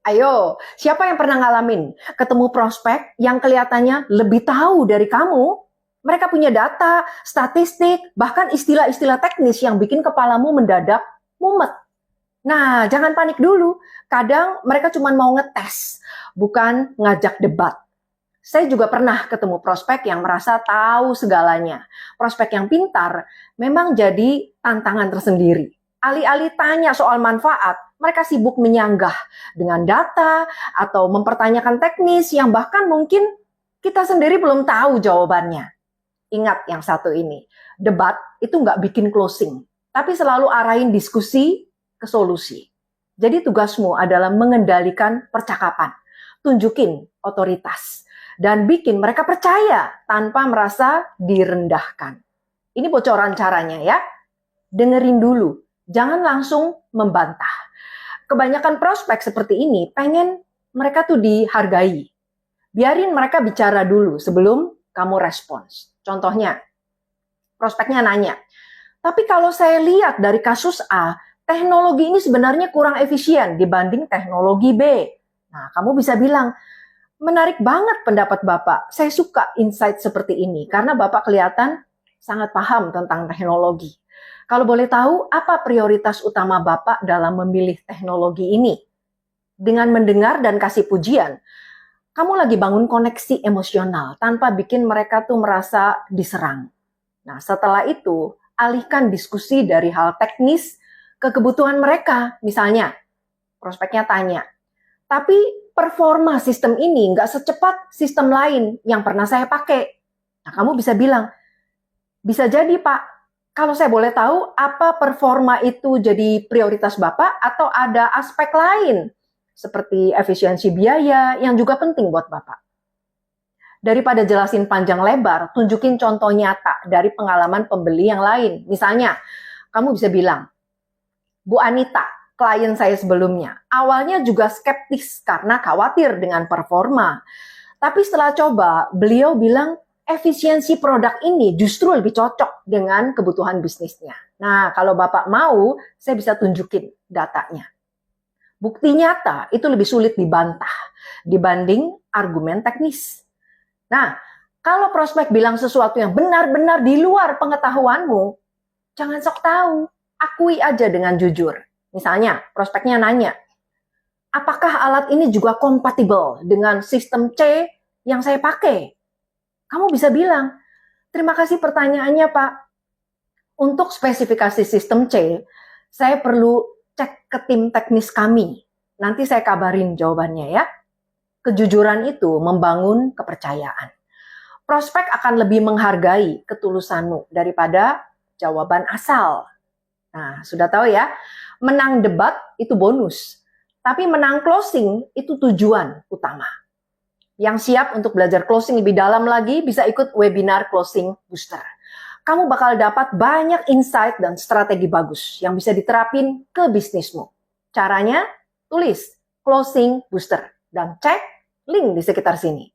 Ayo, siapa yang pernah ngalamin ketemu prospek yang kelihatannya lebih tahu dari kamu? Mereka punya data, statistik, bahkan istilah-istilah teknis yang bikin kepalamu mendadak mumet. Nah, jangan panik dulu. Kadang mereka cuma mau ngetes, bukan ngajak debat. Saya juga pernah ketemu prospek yang merasa tahu segalanya. Prospek yang pintar memang jadi tantangan tersendiri. Alih-alih tanya soal manfaat, mereka sibuk menyanggah dengan data atau mempertanyakan teknis yang bahkan mungkin kita sendiri belum tahu jawabannya. Ingat yang satu ini, debat itu nggak bikin closing, tapi selalu arahin diskusi ke solusi. Jadi tugasmu adalah mengendalikan percakapan, tunjukin otoritas, dan bikin mereka percaya tanpa merasa direndahkan. Ini bocoran caranya ya. Dengerin dulu, jangan langsung membantah. Kebanyakan prospek seperti ini pengen mereka tuh dihargai. Biarin mereka bicara dulu sebelum kamu respons. Contohnya, prospeknya nanya, tapi kalau saya lihat dari kasus A, teknologi ini sebenarnya kurang efisien dibanding teknologi B. Nah, kamu bisa bilang, menarik banget pendapat Bapak. Saya suka insight seperti ini karena Bapak kelihatan sangat paham tentang teknologi. Kalau boleh tahu, apa prioritas utama Bapak dalam memilih teknologi ini? Dengan mendengar dan kasih pujian, kamu lagi bangun koneksi emosional tanpa bikin mereka tuh merasa diserang. Nah, setelah itu, alihkan diskusi dari hal teknis ke kebutuhan mereka. Misalnya, prospeknya tanya, tapi performa sistem ini nggak secepat sistem lain yang pernah saya pakai. Nah, kamu bisa bilang, bisa jadi Pak, kalau saya boleh tahu, apa performa itu jadi prioritas Bapak atau ada aspek lain seperti efisiensi biaya yang juga penting buat Bapak? Daripada jelasin panjang lebar, tunjukin contoh nyata dari pengalaman pembeli yang lain. Misalnya, kamu bisa bilang, Bu Anita, klien saya sebelumnya, awalnya juga skeptis karena khawatir dengan performa. Tapi setelah coba, beliau bilang efisiensi produk ini justru lebih cocok dengan kebutuhan bisnisnya. Nah, kalau Bapak mau, saya bisa tunjukin datanya. Bukti nyata itu lebih sulit dibantah dibanding argumen teknis. Nah, kalau prospek bilang sesuatu yang benar-benar di luar pengetahuanmu, jangan sok tahu, akui aja dengan jujur. Misalnya, prospeknya nanya, apakah alat ini juga kompatibel dengan sistem C yang saya pakai? Kamu bisa bilang, terima kasih pertanyaannya Pak. Untuk spesifikasi sistem C, saya perlu cek ke tim teknis kami. Nanti saya kabarin jawabannya ya. Kejujuran itu membangun kepercayaan. Prospek akan lebih menghargai ketulusanmu daripada jawaban asal. Nah, sudah tahu ya, menang debat itu bonus. Tapi menang closing itu tujuan utama. Yang siap untuk belajar closing lebih dalam lagi bisa ikut webinar Closing Booster. Kamu bakal dapat banyak insight dan strategi bagus yang bisa diterapin ke bisnismu. Caranya, tulis Closing Booster dan cek link di sekitar sini.